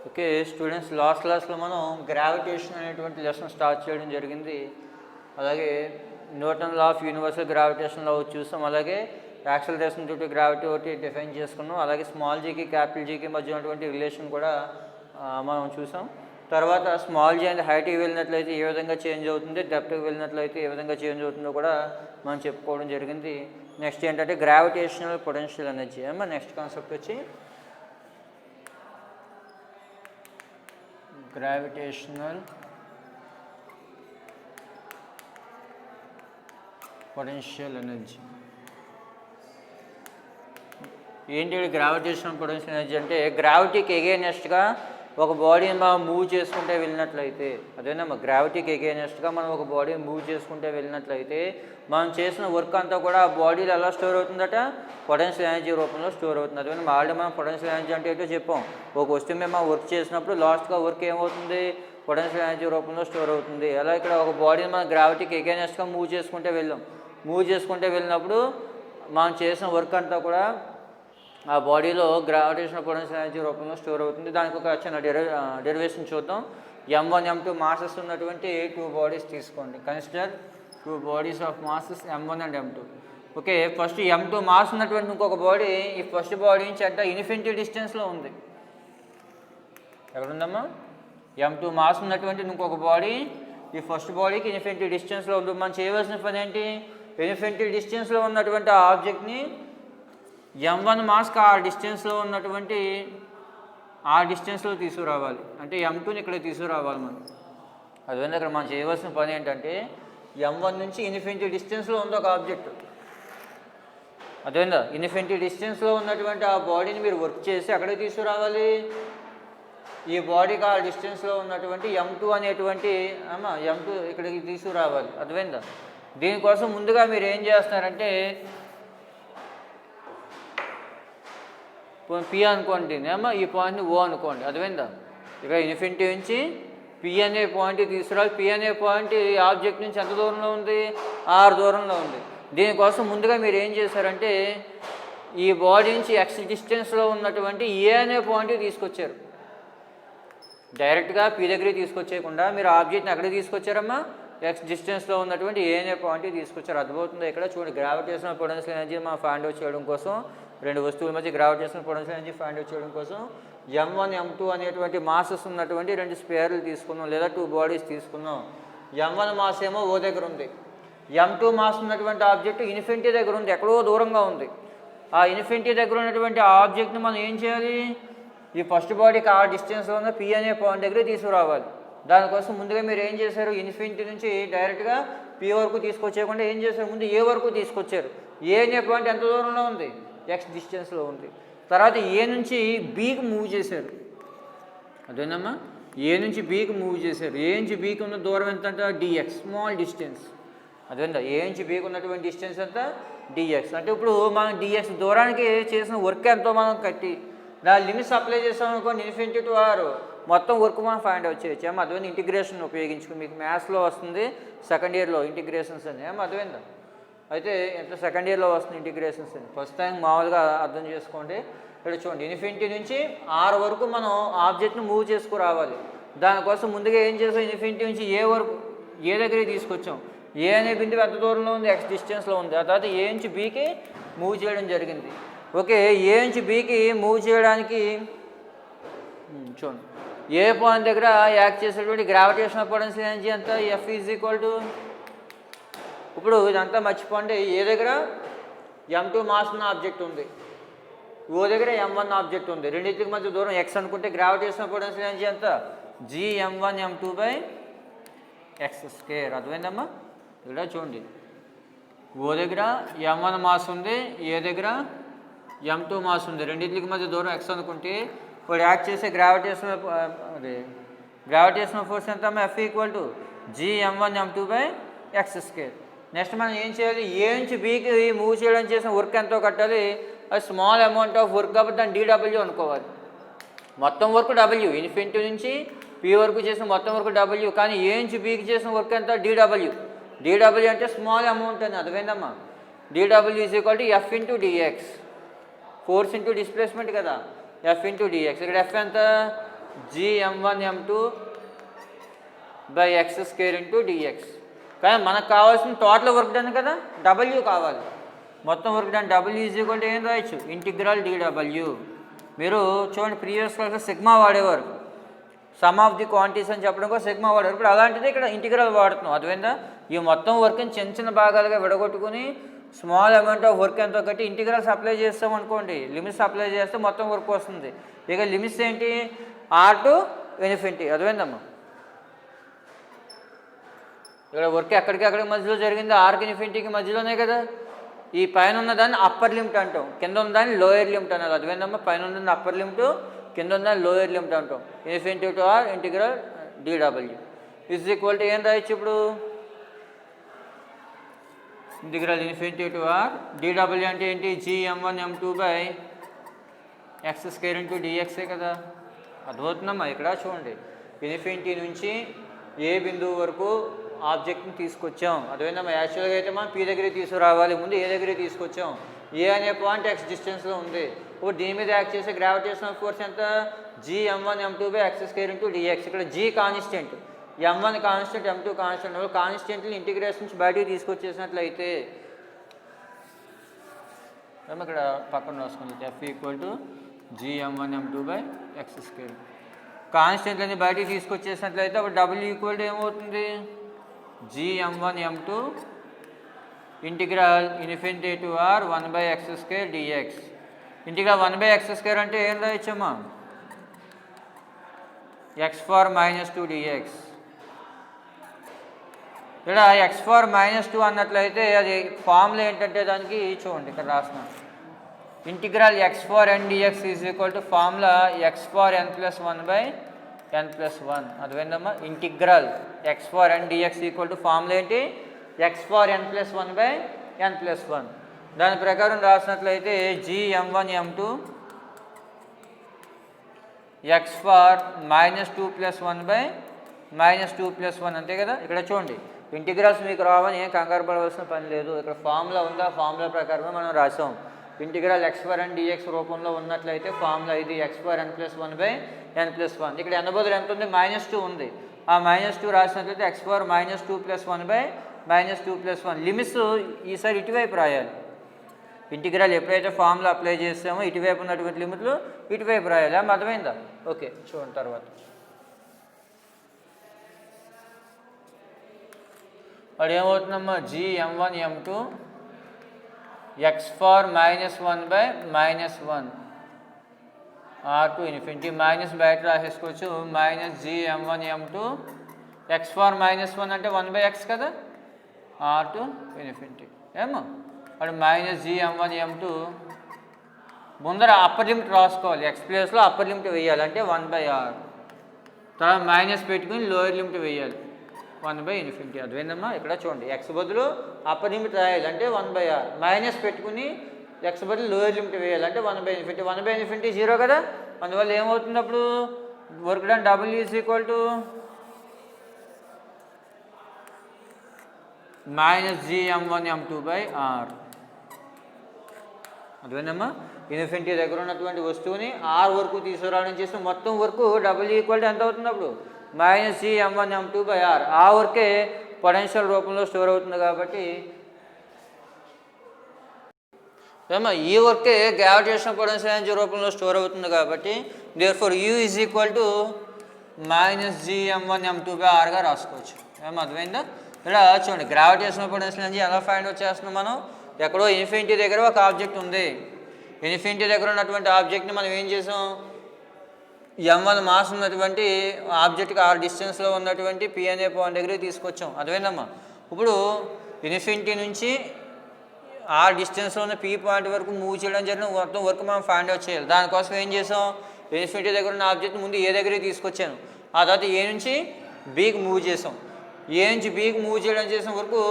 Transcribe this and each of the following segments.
Okay students, last క్లాస్లో మనం gravitation అనేటువంటి లెసన్ స్టార్ట్ చేయడం జరిగింది. అలాగే Newton law of universal gravitation law చూసాం. అలాగే యాక్సలరేషన్ డ్యూ టు గ్రావిటీ ఒకటి డిఫైన్ చేసుకున్నాం. అలాగే స్మాల్ జీకి క్యాపిటల్ జీకి మధ్య ఉన్నటువంటి రిలేషన్ కూడా మనం చూసాం. తర్వాత స్మాల్ జీ అనేది హైట్కి వెళ్ళినట్లయితే ఏ విధంగా చేంజ్ అవుతుంది, డెప్త్కి వెళ్ళినట్లయితే ఏ విధంగా చేంజ్ అవుతుందో కూడా మనం చెప్పుకోవడం జరిగింది. నెక్స్ట్ ఏంటంటే gravitational potential energy. Next concept వచ్చి గ్రావిటేషనల్ పొటెన్షియల్ ఎనర్జీ. ఏంటి గ్రావిటేషనల్ పొటెన్షియల్ ఎనర్జీ అంటే, గ్రావిటీకి ఎగైనెస్ట్గా ఒక బాడీని మనం మూవ్ చేసుకుంటే వెళ్ళినట్లయితే, అదేనా గ్రావిటీకి ఎగైనెస్ట్గా మనం ఒక బాడీని మూవ్ చేసుకుంటే వెళ్ళినట్లయితే మనం చేసిన వర్క్ అంతా కూడా ఆ బాడీలో ఎలా స్టోర్ అవుతుందట, పొటెన్షియల్ ఎనర్జీ రూపంలో స్టోర్ అవుతుంది. అదే ఆల్రెడీ మనం పొటెన్షియల్ ఎనర్జీ అంటే ఏంటో చెప్పాం. ఒక వస్తువు మేము వర్క్ చేసినప్పుడు లాస్ట్గా వర్క్ ఏమవుతుంది, పొటెన్షియల్ ఎనర్జీ రూపంలో స్టోర్ అవుతుంది. అలా ఇక్కడ ఒక బాడీని మనం గ్రావిటీకి ఎగైనెస్ట్గా మూవ్ చేసుకుంటే వెళ్ళినప్పుడు మనం చేసిన వర్క్ అంతా కూడా ఆ బాడీలో గ్రావిటేషనల్ పొటెన్షియల్ ఎనర్జీ రూపంలో స్టోర్ అవుతుంది. దానికి ఒక చిన్న డెరివేషన్ చూద్దాం. M1 M2 మాసెస్ ఉన్నటువంటి 2 బాడీస్ తీసుకోండి. Consider 2 bodies of masses M1 and M2. Okay, first M2 mass ఉన్నటువంటి ఇంకొక బాడీ ఈ ఫస్ట్ బాడీ నుంచి అంటే ఇన్ఫినిటీ డిస్టెన్స్లో ఉంది. ఎక్కడుందమ్మా? M2 మాస్ ఉన్నటువంటి ఇంకొక బాడీ ఈ ఫస్ట్ బాడీకి ఇన్ఫినిటీ డిస్టెన్స్లో ఉంది. మనం చేయవలసిన పని ఏంటి, ఇన్ఫినిటీ డిస్టెన్స్లో ఉన్నటువంటి ఆ ఆబ్జెక్ట్ని M1 మాస్కి ఆ డిస్టెన్స్లో ఉన్నటువంటి ఆ డిస్టెన్స్లో తీసుకురావాలి. అంటే M2ని ఇక్కడ తీసుకురావాలి మనం. అదేవిధంగా ఇక్కడ మనం చేయవలసిన పని ఏంటంటే, M1 నుంచి ఇన్ఫినిటీ డిస్టెన్స్లో ఉంది ఒక ఆబ్జెక్ట్. అదేవిధంగా ఇన్ఫినిటీ డిస్టెన్స్లో ఉన్నటువంటి ఆ బాడీని మీరు వర్క్ చేసి అక్కడికి తీసుకురావాలి. ఈ బాడీకి ఆ డిస్టెన్స్లో ఉన్నటువంటి M2 అనేటువంటి M2 ఇక్కడికి తీసుకురావాలి. అర్థమైందా? దీనికోసం ముందుగా మీరు ఏం చేస్తున్నారంటే, P అనుకోండి, ఈ పాయింట్ని O అనుకోండి. అర్థమైందా? ఇక్కడ ఇన్ఫినిటీ నుంచి P అనే పాయింట్ తీసుకురావాలి. P అనే పాయింట్ ఈ ఆబ్జెక్ట్ నుంచి ఎంత దూరంలో ఉంది, R దూరంలో ఉంది. దీనికోసం ముందుగా మీరు ఏం చేశారంటే, ఈ బాడీ నుంచి X డిస్టెన్స్లో ఉన్నటువంటి A అనే పాయింట్ తీసుకొచ్చారు. డైరెక్ట్గా P దగ్గరికి తీసుకొచ్చేయకుండా మీరు ఆబ్జెక్ట్ని ఎక్కడికి తీసుకొచ్చారమ్మా, X డిస్టెన్స్లో ఉన్నటువంటి A అనే పాయింట్కి తీసుకొచ్చారు. అర్థమవుతుంది? ఇక్కడ చూడండి, గ్రావిటేషనల్ పొటెన్షియల్ ఎనర్జీ మనం ఫైండ్ అవుట్ చేయడం కోసం, రెండు వస్తువుల మధ్య gravitational potential energy find out చేయడం కోసం M1 M2 అనేటువంటి మాసెస్ ఉన్నటువంటి 2 స్పేర్లు తీసుకున్నాం, లేదా 2 బాడీస్ తీసుకున్నాం. M1 మాస్ ఏమో O దగ్గర ఉంది. M2 మాస్ ఉన్నటువంటి ఆబ్జెక్ట్ ఇన్ఫినిటీ దగ్గర ఉంది, ఎక్కడో దూరంగా ఉంది. ఆ ఇన్ఫినిటీ దగ్గర ఉన్నటువంటి ఆ ఆబ్జెక్ట్ని మనం ఏం చేయాలి, ఈ ఫస్ట్ బాడీకి ఆ డిస్టెన్స్లో ఉన్న P అనే పాయింట్ దగ్గర తీసుకురావాలి. దానికోసం ముందుగా మీరు ఏం చేశారు, ఇన్ఫినిటీ నుంచి డైరెక్ట్గా P వరకు తీసుకొచ్చేయకుండా ఏం చేశారు, ముందు A వరకు తీసుకొచ్చారు. A అనే పాయింట్ ఎంత దూరంలో ఉంది, X డిస్టెన్స్లో ఉంది. తర్వాత A నుంచి Bకి మూవ్ చేశారు. అదేనమ్మా, A నుంచి Bకి మూవ్ చేశారు. A నుంచి Bకి ఉన్న దూరం ఎంత అంటే dx, స్మాల్ డిస్టెన్స్. అదేందా, A నుంచి Bకి ఉన్నటువంటి డిస్టెన్స్ ఎంత dx. అంటే ఇప్పుడు మనం dx దూరానికి చేసిన వర్క్ ఎంతో మనం కట్టి దాని లిమిట్స్ అప్లై చేస్తాం అనుకోండి, ఇన్ఫినిటీ టు R మొత్తం వర్క్ మనం ఫైండ్ అవుట్ చేయొచ్చు. అదేవిధంగా ఇంటిగ్రేషన్ ఉపయోగించుకుని మీకు మ్యాథ్స్లో వస్తుంది సెకండ్ ఇయర్లో ఇంటిగ్రేషన్స్ అని. అర్థమైందా? అయితే ఎంత సెకండ్ ఇయర్లో వస్తుంది ఇంటిగ్రేషన్స్ అని. ఫస్ట్ టైం మామూలుగా అర్థం చేసుకోండి. ఇక్కడ చూడండి, ఇన్ఫినిటీ నుంచి R వరకు మనం ఆబ్జెక్ట్ని మూవ్ చేసుకురావాలి. దానికోసం ముందుగా ఏం చేసాం, ఇన్ఫినిటీ నుంచి A వరకు A దగ్గరికి తీసుకొచ్చాం. A అనే బిందువు ఎంత దూరంలో ఉంది, X డిస్టెన్స్లో ఉంది. ఆ తర్వాత A నుంచి Bకి మూవ్ చేయడం జరిగింది. ఓకే, A నుంచి Bకి మూవ్ చేయడానికి చూడండి, ఏ పాయింట్ దగ్గర యాక్ట్ చేసేటువంటి గ్రావిటేషనల్ పొటెన్షియల్ ఎనర్జీ ఎంత, F ఈజ్ ఈక్వల్ టు, ఇప్పుడు ఇదంతా మర్చిపోండి, ఏ దగ్గర M2 మాస్ ఉన్న ఆబ్జెక్ట్ ఉంది, O దగ్గర M1 ఆబ్జెక్ట్ ఉంది. రెండింటికి మధ్య దూరం X అనుకుంటే గ్రావిటేషనల్ పొటెన్షియల్ ఎనర్జీ ఎంత, Gm1 M2/x². అర్థమైందమ్మా? ఇక్కడ చూడండి, O దగ్గర M1 మాస్ ఉంది, A దగ్గర M2 మాస్ ఉంది. రెండింటికి మధ్య దూరం X అనుకుంటే ఇప్పుడు యాక్ట్ చేసే గ్రావిటేషనల్ ఫోర్స్ ఎంత, F equal to Gm1 M2/x². Next మనం ఏం చేయాలి, A నుంచి Bకి మూవ్ చేయడం చేసిన వర్క్ ఎంతో కట్టాలి. అది స్మాల్ అమౌంట్ ఆఫ్ వర్క్ కాబట్టి దాన్ని DW అనుకోవాలి. మొత్తం వర్క్ W, ఇన్ఫినిటీ నుంచి P వరకు చేసిన మొత్తం వర్క్ W. కానీ A నుంచి Bకి చేసిన వర్క్ ఎంత, DW అంటే స్మాల్ అమౌంట్ అని. అర్థమైందమ్మా? DW is equal to F into dx, force into displacement కదా, F ఇంటూ dx. ఇక్కడ F ఎంత, gm1m2 by X square into dx. కానీ మనకు కావాల్సిన టోటల్ వర్క్ డన్ కదా, డబ్ల్యూ కావాలి. మొత్తం work done W is equal to ఏం రాయొచ్చు, ఇంటిగ్రల్ డిడబ్ల్యూ. మీరు చూడండి ప్రీవియస్ క్లాస్లో సిగ్మా వాడేవారు, సమ్ ఆఫ్ ది క్వాంటిటీస్ అని చెప్పడం కోసం సిగ్మా వాడేవారు. ఇప్పుడు అలాంటిది ఇక్కడ ఇంటిగ్రల్ వాడుతున్నాం. అదేవిధంగా ఈ మొత్తం వర్క్ని చిన్న చిన్న భాగాలుగా విడగొట్టుకుని స్మాల్ అమౌంట్ ఆఫ్ వర్క్ ఎంతో కట్టి ఇంటిగ్రల్స్ అప్లై చేస్తాం అనుకోండి, లిమిట్స్ అప్లై చేస్తే మొత్తం వర్క్ వస్తుంది. ఇక లిమిట్స్ ఏంటి, ఆర్ టు ఇన్ఫినిటీ. అదేవిందమ్మా ఇక్కడ వర్క్ ఎక్కడికి మధ్యలో జరిగింది, ఆర్కి ఇన్ఫినిటీకి మధ్యలోనే కదా. ఈ పైన ఉన్నదాన్ని అప్పర్ లిమిట్ అంటాం, కింద ఉన్నదాన్ని లోయర్ లిమిట్ అన్నారు. అదేవిధమ్మా పైన ఉన్నదాన్ని అప్పర్ లిమిట్, కింద ఉన్నదాన్ని లోయర్ లిమిట్ అంటాం. ఇన్ఫినిటీ టు ఆర్ ఇంటిగ్రల్ డిడబ్ల్యూ ఈజ్ ఈక్వల్ టు ఏం రాయొచ్చు ఇప్పుడు, ఇంటిగ్రల్ ఇన్ఫినిటీ టు ఆర్ డిడబ్ల్యూ అంటే ఏంటి, gm1m2 by X square into డిఎక్సే కదా. అర్థమవుతుందమ్మా. ఇక్కడ చూడండి ఇన్ఫినిటీ నుంచి ఏ బిందువు వరకు ఆబ్జెక్ట్ని తీసుకొచ్చాం. అదేవిధంగా యాక్చువల్గా అయితే మనం పీ దగ్గరికి తీసుకురావాలి, ముందు ఏ దగ్గరికి తీసుకొచ్చాం. ఏ అనే పాయింట్ ఎక్స్ డిస్టెన్స్లో ఉంది. ఇప్పుడు దీని మీద యాక్ట్ చేసే గ్రావిటేషనల్ ఫోర్స్ ఎంత, gm1m2 by X square into dx. ఇక్కడ g constant, m1 constant, m2 constant. కాన్స్టెంట్ని ఇంటిగ్రేషన్ నుంచి బయటికి తీసుకొచ్చేసినట్లయితే ఇక్కడ పక్కన రాసుకుంది f equal to gm1m2 by X square. కాన్స్టెంట్లని బయటికి తీసుకొచ్చేసినట్లయితే అప్పుడు డబ్ల్యూ ఈక్వల్ టు ఏమవుతుంది, gm1m2 integral infinity to r 1 by X square dx. Integral 1 by X square అంటే ఏం రాయొచ్చమ్మా, ఎక్స్ ఫార్ -2 డిఎక్స్. ఇక్కడ ఎక్స్ ఫార్ -2 అన్నట్లయితే అది ఫార్ములా ఏంటంటే దానికి చూడండి ఇక్కడ రాసిన integral x for n dx is equal to formula x for n+1 by n+1. అదేవిధంగా integral x for n dx equal to formula ఏంటి, x for n+1 by n+1. దాని ప్రకారం రాసినట్లయితే gm1m2 ఎక్స్ ఫార్ -2+1 బై -2+1 అంతే కదా. ఇక్కడ చూడండి integrals మీకు రావని ఏం కంగారు పడవలసిన పని లేదు. ఇక్కడ ఫార్ములా ఉందా, ఫార్ములా ప్రకారమే మనం రాసాం. Integral X for N dx రూపంలో ఉన్నట్లయితే ఫార్ములా ఇది X for n+1 by n+1. ఇక్కడ n బదులు ఎంత ఉంది, -2 ఉంది. ఆ -2 రాసినట్లయితే ఎక్స్ ఫర్ -2+1 బై -2+1. లిమిట్స్ ఈసారి ఇటువైపు రాయాలి. ఇంటిగ్రల్ ఎప్పుడైతే ఫార్ములా అప్లై చేస్తామో ఇటువైపు ఉన్నటువంటి లిమిట్లు ఇటువైపు రాయాలి. అర్థమైందా? ఓకే చూడండి తర్వాత వాడు ఏమవుతుందమ్మా, gm1m2 X for -1 by -1 R to infinity. Minus బయట రాసేసుకోవచ్చు, -gm1m2 ఎక్స్ ఫార్ -1 అంటే 1 బై ఎక్స్ కదా, ఆర్ టు ఇన్ఫినిటీ. ఏమో వాడు -gm1m2 ముందర అప్పర్ లిమిట్ రాసుకోవాలి, ఎక్స్ ప్లేస్లో అప్పర్ లిమిట్ వేయాలి అంటే 1 బై ఆర్. తర్వాత మైనస్ పెట్టుకుని లోయర్ లిమిట్ వేయాలి 1 బై ఇన్ఫినిటీ. అదేందమ్మా ఇక్కడ చూడండి ఎక్స్ బదులు అప్పర్ లిమిట్ రాయాలి అంటే 1 బై ఆర్. మైనస్ పెట్టుకుని ఎక్స్ బదులు లోయర్ లిమిట్ వేయాలి అంటే 1 బై ఇన్ఫినిటీ. 1 బై ఇన్ఫినిటీ 0 కదా, అందువల్ల ఏమవుతుంది అప్పుడు work done W is equal to -gm1m2 by R. అదేనమ్మా ఇన్ఫినిటీ దగ్గర ఉన్నటువంటి వస్తువుని ఆర్ వరకు తీసుకురావడం చేస్తే మొత్తం వరకు డబ్ల్యూ ఈక్వల్ టు ఎంత అవుతుంది అప్పుడు, -gm1m2 బై ఆర్. ఆ వర్కే పొటెన్షియల్ రూపంలో స్టోర్ అవుతుంది కాబట్టి ఏమో ఈ వర్కే గ్రావిటేషనల్ పొటెన్షియల్ ఎనర్జీ రూపంలో స్టోర్ అవుతుంది కాబట్టి therefore u is equal to -gm1m2 by ఆర్గా రాసుకోవచ్చు. ఏమో అర్థమైందా? ఇక్కడ చూడండి గ్రావిటేషనల్ పొటెన్షియల్ ఎనర్జీ ఎలా ఫైండ్ అవుట్ చేస్తున్నాం మనం, ఎక్కడో ఇన్ఫినిటీ దగ్గర ఒక ఆబ్జెక్ట్ ఉంది. ఇన్ఫినిటీ దగ్గర ఉన్నటువంటి ఆబ్జెక్ట్ని మనం ఏం చేసాం, m1 మాస్ ఉన్నటువంటి ఆబ్జెక్ట్కి ఆర్ డిస్టెన్స్లో ఉన్నటువంటి పి అనే పాయింట్ దగ్గరికి తీసుకొచ్చాం. అదేవిధమ్మా ఇప్పుడు ఇన్ఫినిటీ నుంచి ఆర్ డిస్టెన్స్లో ఉన్న పి పాయింట్ వరకు మూవ్ చేయడం జరిగిన మొత్తం వర్క్ మనం ఫైండ్ అవుట్ చేయాలి. దానికోసం ఏం చేసాం, ఇన్ఫినిటీ దగ్గర ఉన్న ఆబ్జెక్ట్ ముందు ఏ దగ్గరికి తీసుకొచ్చాను, ఆ తర్వాత ఏ నుంచి బీకి మూవ్ చేసాం. ఏ నుంచి బీకి మూవ్ చేయడం చేసిన వరకు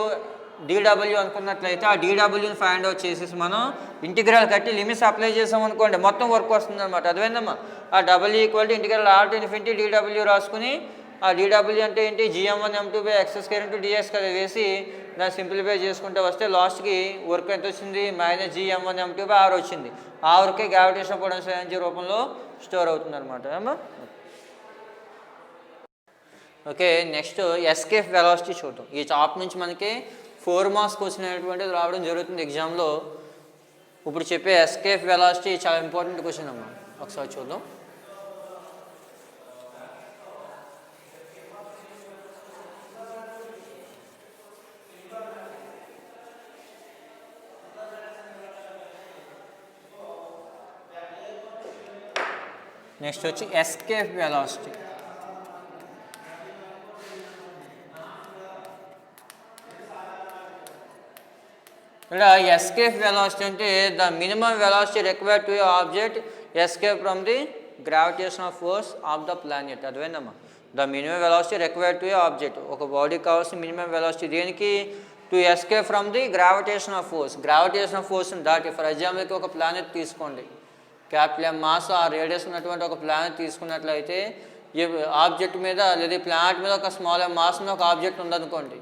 డీడబ్ల్యూ అనుకున్నట్లయితే ఆ డీడబ్ల్యూని ఫైండ్ అవుట్ చేసేసి మనం ఇంటిగ్రల్ కట్టి లిమిట్స్ అప్లై చేసాం అనుకోండి మొత్తం వర్క్ వస్తుంది అనమాట. అదేవిధమ్మా ఆ W equal to integral R to infinity డీడబ్ల్యూ రాసుకుని ఆ డీడబ్ల్యూ అంటే ఏంటి, gm1m2 by X square into dx కదా వేసి దాన్ని సింప్లిఫై చేసుకుంటే వస్తే లాస్ట్కి వర్క్ ఎంత వచ్చింది, -gm1m2 బై ఆర్ వచ్చింది. ఆ వర్కే గ్రావిటేషనల్ పొటెన్షియల్ ఎనర్జీ రూపంలో స్టోర్ అవుతుంది అనమాట. ఏమో ఓకే, నెక్స్ట్ ఎస్కేప్ వెలాసిటీ చూద్దాం. ఈ టాప్ నుంచి మనకి 4 మార్క్స్ క్వశ్చన్ అనేటువంటిది రావడం జరుగుతుంది ఎగ్జామ్లో. ఇప్పుడు చెప్పే ఎస్కేప్ వెలాసిటీ చాలా ఇంపార్టెంట్ క్వశ్చన్ అమ్మా, ఒకసారి చూద్దాం. నెక్స్ట్ వచ్చి ఎస్కేప్ వెలాసిటీ. ఇక్కడ ఎస్కేప్ వెలాసిటీ అంటే the minimum velocity required to object escape from the gravitational force of the planet. అదేందమ్మా, the minimum velocity required to object, ఒక బాడీకి కావాల్సిన మినిమం వెలాసిటీ దేనికి, to escape from the gravitational force. గ్రావిటేషనల్ ఫోర్స్ని దాటి, ఫర్ ఎగ్జాంపుల్కి ఒక ప్లానెట్ తీసుకోండి, క్యాపిటల్ మాస్ ఆ రేడియస్ ఉన్నటువంటి ఒక ప్లానెట్ తీసుకున్నట్లయితే ఈ ఆబ్జెక్ట్ మీద లేదా ప్లానెట్ మీద ఒక స్మాల్ మాస్ ఉన్న ఒక ఆబ్జెక్ట్ ఉందనుకోండి,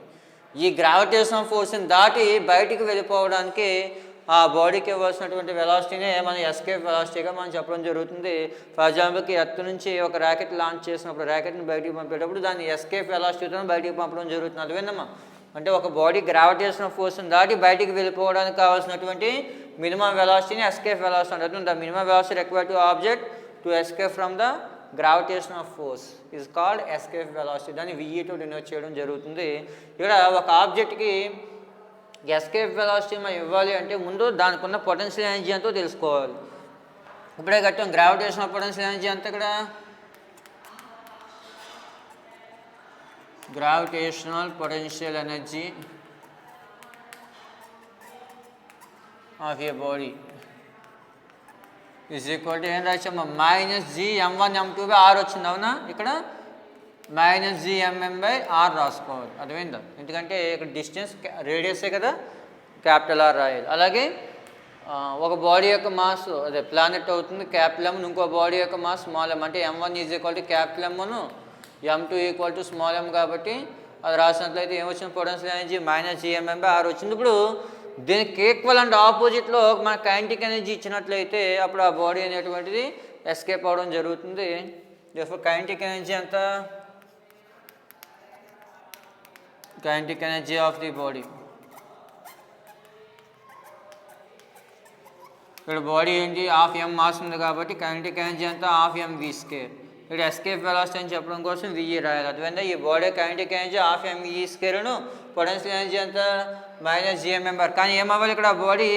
ఈ గ్రావిటేషనల్ ఫోర్స్ని దాటి బయటికి వెళ్ళిపోవడానికి ఆ బాడీకి ఇవ్వాల్సినటువంటి వెలాసిటీనే మనం ఎస్కేప్ వెలాసిటీగా మనం చెప్పడం జరుగుతుంది. ఫర్ ఎగ్జాంపుల్కి ఎర్త్ నుంచి ఒక ర్యాకెట్ లాంచ్ చేసినప్పుడు, ర్యాకెట్ని బయటికి పంపేటప్పుడు దాన్ని ఎస్కేప్ వెలాసిటీతో బయటికి పంపడం జరుగుతుంది. అదేవిధమ్మా, అంటే ఒక బాడీ గ్రావిటేషనల్ ఫోర్స్ని దాటి బయటికి వెళ్ళిపోవడానికి కావాల్సినటువంటి మినిమం వెలాసిటీని ఎస్కేప్ వెలాసిటీ అంటారు. The minimum velocity required to object to escape from the gravitational force is called escape velocity. దాన్ని VE తో డినోట్ చేయడం జరుగుతుంది. ఇక్కడ ఒక ఆబ్జెక్ట్కి ఎస్కేప్ వెలాసిటీ మనం ఇవ్వాలి అంటే ముందు దానికి ఉన్న పొటెన్షియల్ ఎనర్జీ ఎంతో తెలుసుకోవాలి. ఇప్పుడే కట్టాం గ్రావిటేషనల్ పొటెన్షియల్ ఎనర్జీ అంతా ఇక్కడ gravitational potential energy of A body is equal to ఏం రాసాము, -Gm1m2/r వచ్చింది. అవునా, ఇక్కడ -Gmm/r రాసుకోవాలి. అర్థమైందా, ఎందుకంటే ఇక్కడ డిస్టెన్స్ రేడియసే కదా, క్యాపిటల్ R రాయాలి. అలాగే ఒక బాడీ యొక్క మాస్ అదే ప్లానెట్ అవుతుంది క్యాపిటల్ M, ఇంకో బాడీ యొక్క మాస్ స్మాల్ m, అంటే m1 is equal to capital M, m2 equal to small m. కాబట్టి అది రాసినట్లయితే ఏమొచ్చింది, పొటెన్షియల్ ఎనర్జీ -Gmm/r వచ్చింది. ఇప్పుడు దీనికి ఈక్వల్ అండ్ ఆపోజిట్లో మన కైనెటిక్ ఎనర్జీ ఇచ్చినట్లయితే అప్పుడు ఆ బాడీ అనేటువంటిది ఎస్కేప్ అవ్వడం జరుగుతుంది. కైనెటిక్ ఎనర్జీ అంతా kinetic energy of the body, ఇక్కడ బాడీ ఏంటి, హాఫ్ m మాస్ ఉంది కాబట్టి కైనెటిక్ ఎనర్జీ అంతా హాఫ్ mv². ఇక్కడ ఎస్కేప్ వెలాసిటీ అని చెప్పడం కోసం VE రాయాలి. అదేవిధంగా ఈ బాడీ కైనెటిక్ ఎనర్జీ హాఫ్ mv²ను పొటెన్షియల్ ఎనర్జీ అంతా -Gmm/r. కానీ ఏమవ్వాలి, ఇక్కడ బాడీ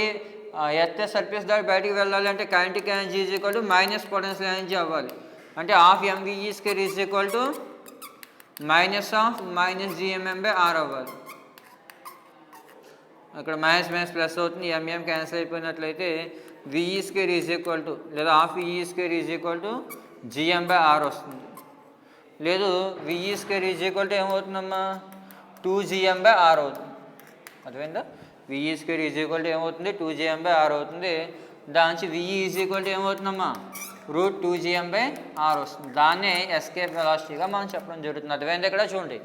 ఎర్త్ సర్ఫేస్ దాటి బయటికి వెళ్ళాలి అంటే kinetic energy is equal to minus potential energy అవ్వాలి. అంటే half mv² is equal to -Gmm/r అవ్వాలి. అక్కడ మైనస్ ప్లస్ అవుతుంది, mm క్యాన్సిల్ అయిపోయినట్లయితే VE² ఈజ్ ఈక్వల్ టు లేదా half VE² is equal to Gm/r వస్తుంది. లేదు VE² ఈజ్ ఈక్వల్ టు ఏమవుతుందమ్మా, 2Gm/r అవుతుంది. అర్థమైందా, VE² ఈజ్ ఈక్వల్ టు ఏమవుతుంది, 2Gm/r అవుతుంది. దాని నుంచి VE ఈజ్ ఈక్వల్ టు ఏమవుతుందమ్మా, √2Gm/r వస్తుంది. దాన్నే ఎస్కేప్ వెలాసిటీగా మనం చెప్పడం జరుగుతుంది. అర్థమైంది. ఇక్కడ చూడండి,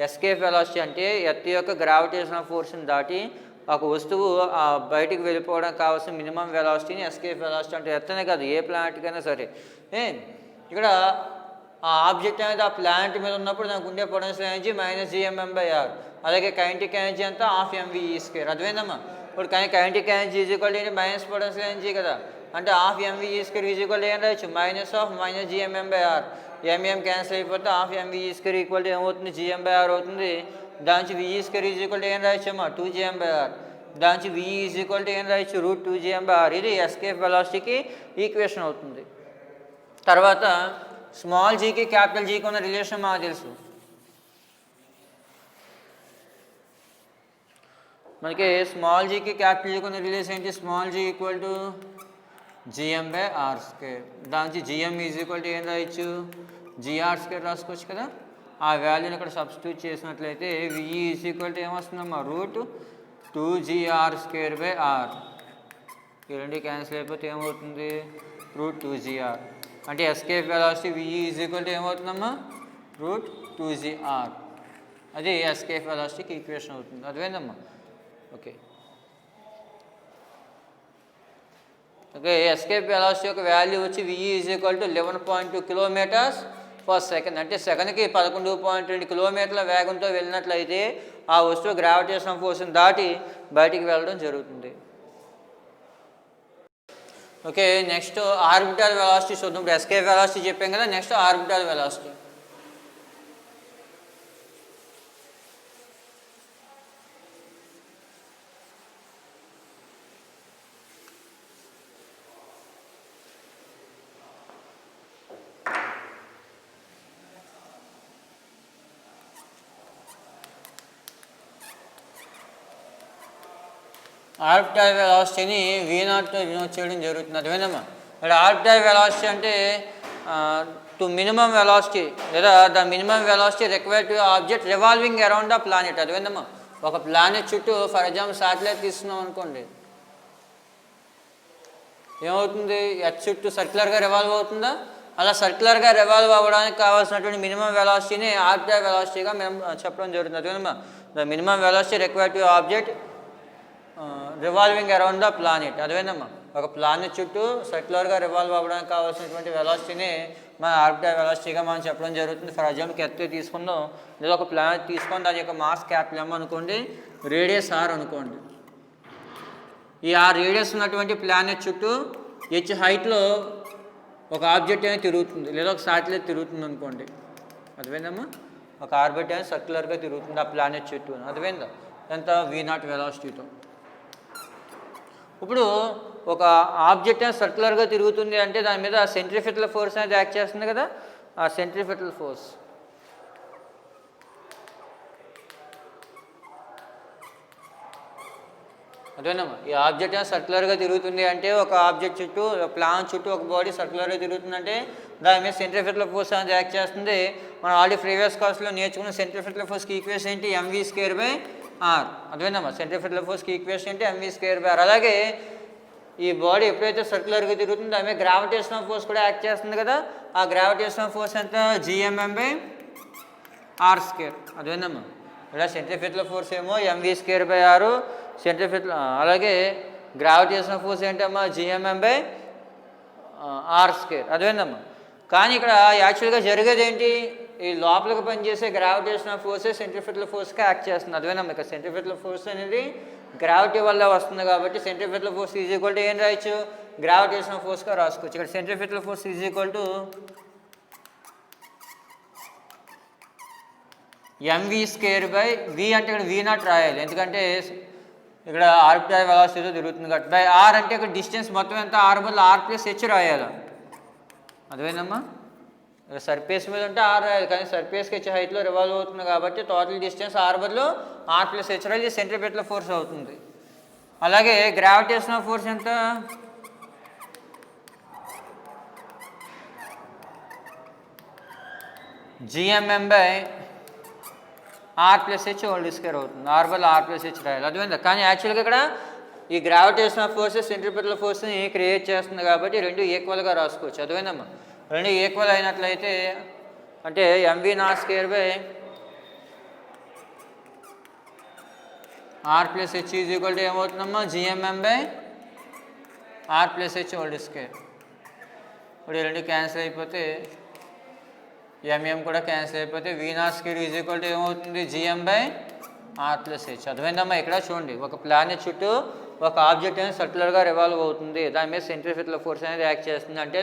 ఎస్కేప్ వెలాసిటీ అంటే ఎర్త్ యొక్క గ్రావిటేషనల్ ఫోర్స్ని దాటి ఒక వస్తువు బయటికి వెళ్ళిపోవడానికి కావాల్సిన మినిమం వెలాసిటీని ఎస్కేప్ వెలాసిటీ అంటే. ఎర్తనే కాదు, ఏ ప్లానెట్కైనా సరే. ఇక్కడ ఆ ఆబ్జెక్ట్ అనేది ఆ ప్లానెట్ మీద ఉన్నప్పుడు దానికి ఉండే పొటెన్షియల్ ఎనర్జీ -Gmm/r. అలాగే కైనెటిక్ ఎనర్జీ అంతా హాఫ్ mv². అర్థమైందమ్మా. ఇప్పుడు కానీ kinetic energy is equal to minus potential energy కదా, అంటే half mv² is equal to ఏం రాయొచ్చు, -Gmm/r. mm క్యాన్సిల్ అయిపోతే హాఫ్ mv² ఈక్వల్ టు ఏమవుతుంది, Gm/r అవుతుంది. దాని నుంచి VE² ఈజ్ ఈక్వల్ టు ఏం రాయొచ్చమ్మా, 2Gm/r. దాని నుంచి VE ఈజ్ ఈక్వల్ టు ఏం రాయొచ్చు, √2Gm/r. ఇది ఎస్కేప్ వెలాసిటీకి ఈక్వేషన్ అవుతుంది. తర్వాత స్మాల్ జీకి క్యాపిటల్ జీకి ఉన్న రిలేషన్ మాకు తెలుసు. మనకి స్మాల్ జీకి క్యాపిటల్ జీకి ఉన్న రిలేషన్ ఏంటి, small G equal to Gm/r². దాని నుంచి Gm ఈజ్ ఈక్వల్ టు ఏం రాయొచ్చు, Gr² రాసుకోవచ్చు కదా. ఆ వాల్యూని ఇక్కడ సబ్స్టిట్యూట్ చేసినట్లయితే VE ఈజ్ ఈక్వల్ టు ఏమొస్తుందమ్మా, √2Gr²/r. ఈ రెండు క్యాన్సిల్ అయిపోతే ఏమవుతుంది, √2Gr. అంటే escape velocity VE is equal to ఏమవుతుందమ్మా, √2Gr. అది ఎస్కేప్ వెలాసిటీకి ఈక్వేషన్ అవుతుంది. అర్థమైందమ్మా. ఓకే, ఎస్కేప్ వెలాసిటీ యొక్క వాల్యూ వచ్చి VE is equal to 11.2 km per second. అంటే సెకండ్కి 11.2 కిలోమీటర్ల వేగంతో వెళ్ళినట్లయితే ఆ వస్తువు గ్రావిటేషనల్ ఫోర్స్ని దాటి బయటికి వెళ్ళడం జరుగుతుంది. ఓకే, నెక్స్ట్ ఆర్బిటల్ వెలాసిటీ చూద్దాం. ఇప్పుడు ఎస్కేప్ వెలాసిటీ చెప్పాం కదా, నెక్స్ట్ ఆర్బిటల్ వెలాసిటీ. ఆర్బిటల్ వెలాసిటీని V0తో డినోట్ చేయడం జరుగుతుంది. అర్థమైందమ్మా? ఇక్కడ ఆర్బిటల్ వెలాసిటీ అంటే టు మినిమం వెలాసిటీ లేదా the minimum velocity required to object revolving around the planet. అర్థమైందమ్మా? ఒక ప్లానెట్ చుట్టూ ఫర్ ఎగ్జాంపుల్ శాటిలైట్ తీసుకున్నాం అనుకోండి, ఏమవుతుంది? ఎర్త్ చుట్టూ సర్క్యులర్గా రివాల్వ్ అవుతుందా? అలా సర్క్యులర్గా రివాల్వ్ అవ్వడానికి కావాల్సినటువంటి మినిమం వెలాసిటీని ఆర్బిటల్ వెలాసిటీగా మేము చెప్పడం జరుగుతుంది. అర్థమైందమ్మా? The minimum velocity required to object revolving around the planet. అదేనమ్మా, ఒక ప్లానెట్ చుట్టూ సర్క్యులర్గా రివాల్వ్ అవ్వడానికి కావాల్సినటువంటి వెలాసిటీని మన ఆర్బిటల్ వెలాసిటీగా మనం చెప్పడం జరుగుతుంది. ఫర్ ఎగ్జాంపుల్ ఎర్త్ తీసుకుందాం, లేదా ఒక ప్లానెట్ తీసుకొని దాని యొక్క మాస్ క్యాపిటల్ M అనుకోండి, రేడియస్ R అనుకోండి. ఈ R రేడియస్ ఉన్నటువంటి ప్లానెట్ చుట్టూ h హైట్లో ఒక ఆబ్జెక్ట్ అనేది తిరుగుతుంది, లేదా ఒక శాటిలైట్ తిరుగుతుంది అనుకోండి. అర్థమైందమ్మా? ఒక ఆర్బిట్ అనేది సర్క్యులర్గా తిరుగుతుంది ఆ ప్లానెట్ చుట్టూ. అర్థమైందా? ఎంత? V0 వెలాసిటీతో. ఇప్పుడు ఒక ఆబ్జెక్ట్ అనేది సర్క్యులర్గా తిరుగుతుంది అంటే దాని మీద సెంట్రిఫిటల్ ఫోర్స్ అనేది యాక్ట్ చేస్తుంది కదా, ఆ సెంట్రిఫిటల్ ఫోర్స్ అదేనమ్మా. ఈ ఆబ్జెక్ట్ అనేది సర్క్యులర్గా తిరుగుతుంది అంటే ఒక ఆబ్జెక్ట్ చుట్టూ, ప్లానెట్ చుట్టూ ఒక బాడీ సర్క్యులర్గా తిరుగుతుందంటే దాని మీద సెంట్రిఫిటల్ ఫోర్స్ అనేది యాక్ట్ చేస్తుంది. మనం ఆల్రెడీ ప్రీవియస్ క్లాస్లో నేర్చుకున్న సెంట్రిఫిటల్ ఫోర్స్కి ఈక్వేషన్ ఏంటి? mv²/r. అదేనమ్మా, సెంట్రిఫిటల్ ఫోర్స్కి ఈక్వేషన్ ఏంటి? mv²/r. అలాగే ఈ బాడీ ఎప్పుడైతే సర్క్యులర్గా తిరుగుతుందో దాని మీద గ్రావిటేషనల్ ఫోర్స్ కూడా యాక్ట్ చేస్తుంది కదా, ఆ గ్రావిటేషనల్ ఫోర్స్ ఎంత? gmm/r². అదేనమ్మా, ఇలా సెంట్రిఫిటల్ ఫోర్స్ ఏమో mv²/r, సెంట్రిఫిటల్ అలాగే గ్రావిటేషనల్ ఫోర్స్ ఏంటమ్మా? gmm/r². అదేనమ్మా. కానీ ఇక్కడ యాక్చువల్గా జరిగేది ఏంటి? ఈ లోపలికి పనిచేసే గ్రావిటేషనల్ ఫోర్సే సెంట్రిఫిటల్ ఫోర్స్గా యాక్ట్ చేస్తుంది. అదేనమ్మా, ఇక్కడ సెంట్రిఫిటల్ ఫోర్స్ అనేది గ్రావిటీ వల్ల వస్తుంది కాబట్టి centripetal force is equal to ఏం రాయొచ్చు? గ్రావిటేషనల్ ఫోర్స్గా రాసుకోవచ్చు. ఇక్కడ centripetal force is equal to mv²/v అంటే ఇక్కడ V0 రాయాలి, ఎందుకంటే ఇక్కడ ఆర్బిటల్ వెలాసిటీతో తిరుగుతుంది కాబట్టి. బై r అంటే ఇక్కడ డిస్టెన్స్ మొత్తం ఎంత? r బదులు r+h రాయాలి. అదేనమ్మా, సర్ఫేస్ మీద ఉంటే r రాయాలి, కానీ సర్ఫేస్కి h హైట్లో రివాల్వ్ అవుతుంది కాబట్టి టోటల్ డిస్టెన్స్ r బదులు r+h రాయాలి. సెంట్రిఫిటల్ ఫోర్స్ అవుతుంది. అలాగే గ్రావిటేషనల్ ఫోర్స్ ఎంత? gmm/r+h² అవుతుంది. r బదులు r+h రాయాలి. అర్థమైందా? కానీ యాక్చువల్గా ఇక్కడ ఈ గ్రావిటేషనల్ ఫోర్స్ సెంట్రిఫిటల్ ఫోర్స్ని క్రియేట్ చేస్తుంది కాబట్టి రెండు ఈక్వల్గా రాసుకోవచ్చు. అర్థమైందమ్మా? రెండు ఈక్వల్ అయినట్లయితే అంటే mv0²/r+h is equal to ఏమవుతుందమ్మా? gmm/r+h². ఇప్పుడు రెండు క్యాన్సిల్ అయిపోతే కూడా క్యాన్సిల్ అయిపోతే v0² ఈజ్ ఈక్వల్ టు ఏమవుతుంది? gm/r+h. అర్థమైందమ్మా? ఇక్కడ చూడండి, ఒక ప్లానెట్ చుట్టూ ఒక ఆబ్జెక్ట్ అనేది సర్క్యులర్గా రివాల్వ్ అవుతుంది, దాని మీద సెంట్రిఫిటల్ ఫోర్స్ అనేది యాక్ట్ చేస్తుంది. అంటే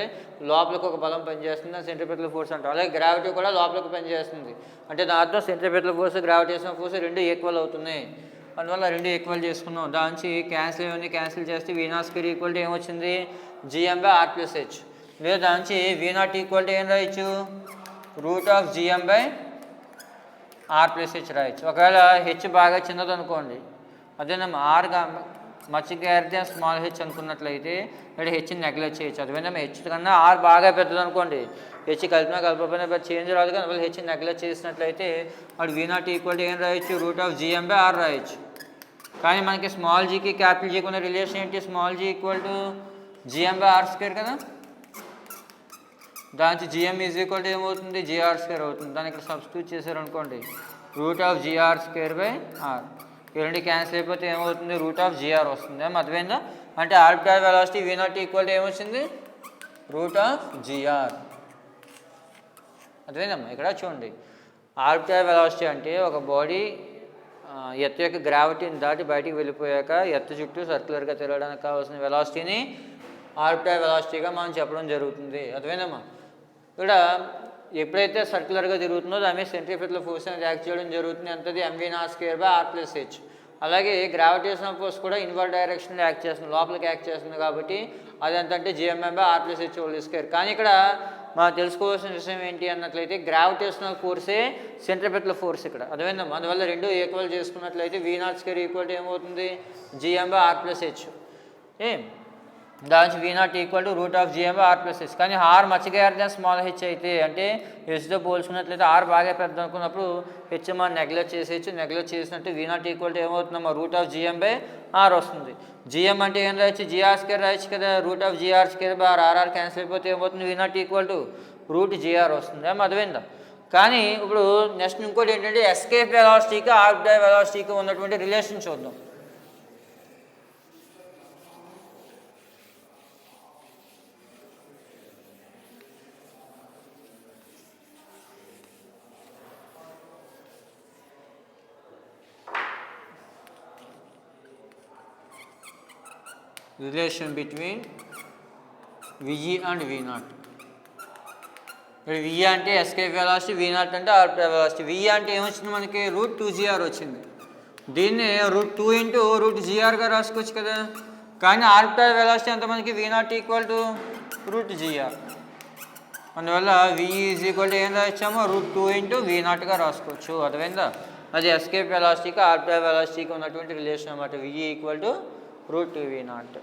లోపలికి ఒక బలం పనిచేస్తుంది, సెంట్రిఫిటల్ ఫోర్స్ అంటారు. అలాగే గ్రావిటీ కూడా లోపలికి పనిచేస్తుంది. అంటే దాంట్లో సెంట్రిఫిటల్ ఫోర్స్, గ్రావిటేషనల్ ఫోర్స్ రెండు ఈక్వల్ అవుతున్నాయి. అందువల్ల రెండు ఈక్వల్ చేసుకున్నాం. దానికి క్యాన్సిల్ ఇవన్నీ క్యాన్సిల్ చేస్తే v0² ఈక్వల్ టు ఏమొచ్చింది? gm/r+h. లేదా దానికి v0 ఈక్వల్ టు ఏం రాయొచ్చు? √gm/r+h రాయొచ్చు. ఒకవేళ h బాగా చిన్నది అనుకోండి, అదేనమ్మా, r much greater than small h అనుకున్నట్లయితే ఇక్కడ హెచ్ని నెగ్లెక్ట్ చేయొచ్చు. అదేవిధంగా హెచ్ కన్నా r బాగా పెద్దది అనుకోండి, హెచ్ కలిపినా కలపకపోయినా చేంజ్ రాదు, కానీ వాళ్ళు హెచ్ని నెగ్లెక్ట్ చేసినట్లయితే వాడు v0 ఈక్వల్ టు ఏం రాయొచ్చు? √gm/r రాయొచ్చు. కానీ మనకి స్మాల్ జీకి క్యాపిటల్ జీకి ఉన్న రిలేషన్ ఏంటి? Small G equal to gm/r² కదా, దానికి gm ఈజ్ ఈక్వల్ టు ఏమవుతుంది? gr² అవుతుంది. దాన్ని ఇక్కడ సబ్స్టిట్యూట్ చేశారు అనుకోండి, √gr²/r. ఈ రెండు క్యాన్సిల్ అయిపోతే ఏమవుతుంది? √gr వస్తుంది. అర్థమైందా? అంటే orbital velocity v0 equal to ఏమొచ్చింది? √gr. అర్థమైందమ్మా? ఇక్కడ చూడండి, ఆర్బిట్రరీ వెలాసిటీ అంటే ఒక బాడీ ఎర్త్ యొక్క గ్రావిటీని దాటి బయటికి వెళ్ళిపోయాక ఎర్త్ చుట్టూ సర్క్యులర్గా తిరగడానికి కావాల్సిన వెలాసిటీని ఆర్బిట్రరీ వెలాసిటీగా మనం చెప్పడం జరుగుతుంది. అర్థమైందమ్మా? ఇక్కడ ఎప్పుడైతే సర్క్యులర్గా తిరుగుతుందో దాని మీద సెంట్రిఫ్యూగల్ ఫోర్స్ అనేది యాక్ట్ చేయడం జరుగుతుంది. అంతది mv0² అలాగే గ్రావిటేషనల్ ఫోర్స్ కూడా ఇన్వర్డ్ డైరెక్షన్లో యాక్ట్ చేస్తుంది, లోపలికి యాక్ట్ చేస్తుంది. కాబట్టి అది ఎంతంటే gmr+h². కానీ ఇక్కడ మనం తెలుసుకోవాల్సిన విషయం ఏంటి అన్నట్లయితే గ్రావిటేషనల్ ఫోర్సే సెంట్రిఫ్యూగల్ ఫోర్స్ ఇక్కడ. అర్థమైందమ్మా? అందువల్ల రెండు ఈక్వల్ చేసుకున్నట్లయితే v0² ఈక్వల్ టు ఏమవుతుంది, gmr+h. దాని v0 ఈక్వల్ టు √gmr+h. కానీ R much greater than small H అయితే, అంటే హెచ్తో పోల్చుకున్నట్లయితే ఆర్ బాగా పెద్ద అనుకున్నప్పుడు హెచ్ మనం నెగ్లెక్ట్ చేసేయచ్చు. నెగ్లెక్ట్ చేసినట్టు v0 ఈక్వల్ టు ఏమవుతుందమ్మా, √gm/r వస్తుంది. జిఎం అంటే ఏం రాయొచ్చు, gr² రాయొచ్చు కదా. √gr²/r క్యాన్సిల్ అయిపోతే ఏమవుతుంది, v0 ఈక్వల్ టు √gr వస్తుంది. అర్థమైందా? కానీ ఇప్పుడు నెక్స్ట్ ఇంకోటి ఏంటంటే ఎస్కేప్ వెలాసిటీకి ఆర్బిట్రరీ వెలాసిటీకి ఉన్నటువంటి రిలేషన్ చూద్దాం. Relation between VE and V0. ఇప్పుడు VE అంటే ఎస్కేప్ వెలాసిటీ, V0 అంటే ఆర్బిట్రరీ వెలాసిటీ. VE అంటే ఏమొచ్చింది మనకి, √2gr వచ్చింది. దీన్ని √2 × √gr రాసుకోవచ్చు కదా. కానీ ఆర్బిట్రరీ వెలాసిటీ ఎంత మనకి, V0 ఈక్వల్ టు √gr. అందువల్ల VE ఈక్వల్ టు ఏం రాయించామో √2 × V0 రాసుకోవచ్చు. అర్థమైందా? అది ఎస్కేప్ వెలాసిటీకి ఆర్బిట్రరీ వెలాసిటీకి ఉన్నటువంటి రిలేషన్ అన్నమాట. VE equal to √2v0.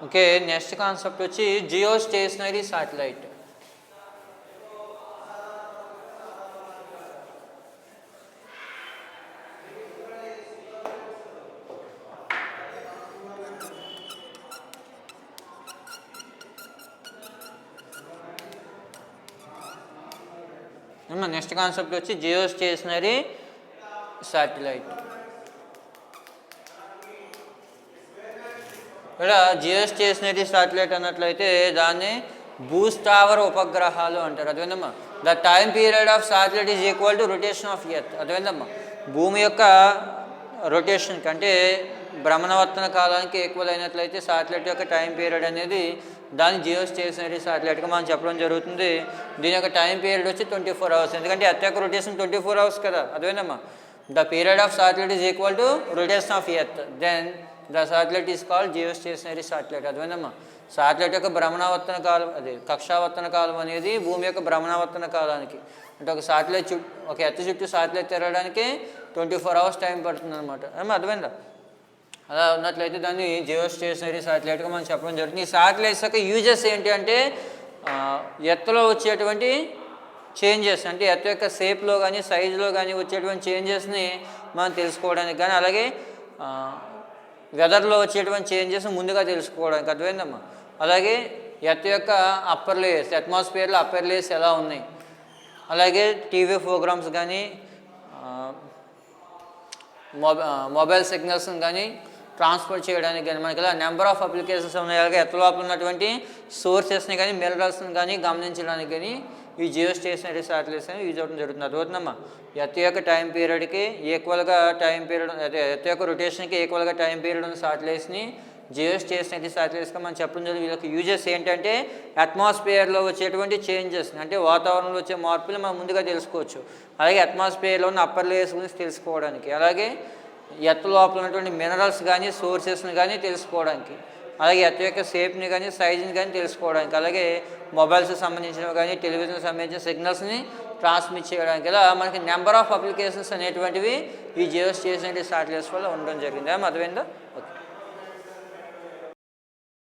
Okay, next concept వచ్చి geostationary satellite. Next concept వచ్చి జియో స్టేషనరీ శాటిలైట్. ఇక్కడ జియో స్టేషనరీ శాటిలైట్ అన్నట్లయితే దాన్ని భూస్థావర ఉపగ్రహాలు అంటారు. అర్థమైందమ్మా? The time period of satellite is equal to rotation of earth. అర్థమైందమ్మా? భూమి యొక్క రొటేషన్కి అంటే భ్రమణవర్తన కాలానికి ఈక్వల్ అయినట్లయితే శాటిలైట్ యొక్క టైం పీరియడ్ అనేది దాన్ని జియో స్టేషనరీ శాటిలైట్గా మనం చెప్పడం జరుగుతుంది. దీని యొక్క టైం పీరియడ్ వచ్చి 24 hours. ఎందుకంటే ఎర్త్ యొక్క రొటేషన్ 24 hours కదా. అర్థమైందమ్మా? The period of satellite is equal to rotation of earth, then the satellite is called geostationary satellite. అర్థమైందమ్మా? శాటిలైట్ యొక్క భ్రమణావర్తన కాలం, అదే కక్షావర్తన కాలం అనేది భూమి యొక్క భ్రమణావర్తన కాలానికి, అంటే ఒక శాటిలైట్ ఒక ఎర్త్ చుట్టూ శాటిలైట్ తిరగడానికి 24 hours టైం పడుతుంది అనమాట. అర్థమైందా? అలా ఉన్నట్లయితే దాన్ని జియో స్టేషనరీ శాటిలైట్గా మనం చెప్పడం జరుగుతుంది. ఈ శాటిలైట్స్ యొక్క యూజెస్ ఏంటి అంటే ఎర్త్లో వచ్చేటువంటి చేంజెస్, అంటే ఎర్త్ యొక్క షేప్లో కానీ సైజులో కానీ వచ్చేటువంటి చేంజెస్ని మనం తెలుసుకోవడానికి కానీ, అలాగే వెదర్లో వచ్చేటువంటి చేంజెస్ ముందుగా తెలుసుకోవడానికి. అర్థమైందమ్మా? అలాగే ఎర్త్ యొక్క అప్పర్ లేయర్స్, అట్మాస్ఫియర్లో అప్పర్ లేయర్స్ ఎలా ఉన్నాయి, అలాగే టీవీ ప్రోగ్రామ్స్ కానీ మొబైల్ సిగ్నల్స్ని కానీ ట్రాన్స్ఫర్ చేయడానికి కానీ మనకి ఇలా నెంబర్ ఆఫ్ అప్లికేషన్స్ ఉన్నాయి. అలాగే ఎర్త్ లోపల ఉన్నటువంటి సోర్సెస్ని కానీ మినరల్స్ని కానీ గమనించడానికి కానీ ఈ జియో స్టేషనరీ శాటిలైట్స్ అనేవి యూజ్ అవ్వడం జరుగుతుంది. అర్థమవుతుందమ్మా? ఎర్త్ యొక్క టైం పీరియడ్కి ఈక్వల్గా టైం పీరియడ్, అదే ఎర్త్ యొక్క రొటేషన్కి ఈక్వల్గా టైం పీరియడ్ ఉన్న శాటిలైట్స్ని జియో స్టేషనరీ శాటిలైట్స్గా మనం చెప్పడం జరుగుతుంది. వీళ్ళకి యూజెస్ ఏంటంటే అట్మాస్ఫియర్లో వచ్చేటువంటి చేంజెస్, అంటే వాతావరణంలో వచ్చే మార్పులు మనం ముందుగా తెలుసుకోవచ్చు. అలాగే అట్మాస్ఫియర్లో ఉన్న అప్పర్ లేయర్స్ గురించి తెలుసుకోవడానికి, అలాగే ఎర్త్ లోపల ఉన్నటువంటి మినరల్స్ కానీ సోర్సెస్ని కానీ తెలుసుకోవడానికి, అలాగే ఎర్త్ యొక్క షేప్ని కానీ సైజుని కానీ తెలుసుకోవడానికి, అలాగే మొబైల్స్కి సంబంధించినవి కానీ టెలివిజన్కి సంబంధించిన సిగ్నల్స్ని ట్రాన్స్మిట్ చేయడానికి, ఇలా మనకి నెంబర్ ఆఫ్ అప్లికేషన్స్ అనేటువంటివి ఈ జియో స్టేషనరీ శాటిలైట్స్ వల్ల ఉండడం జరిగింది. అర్థమైందా? ఓకే.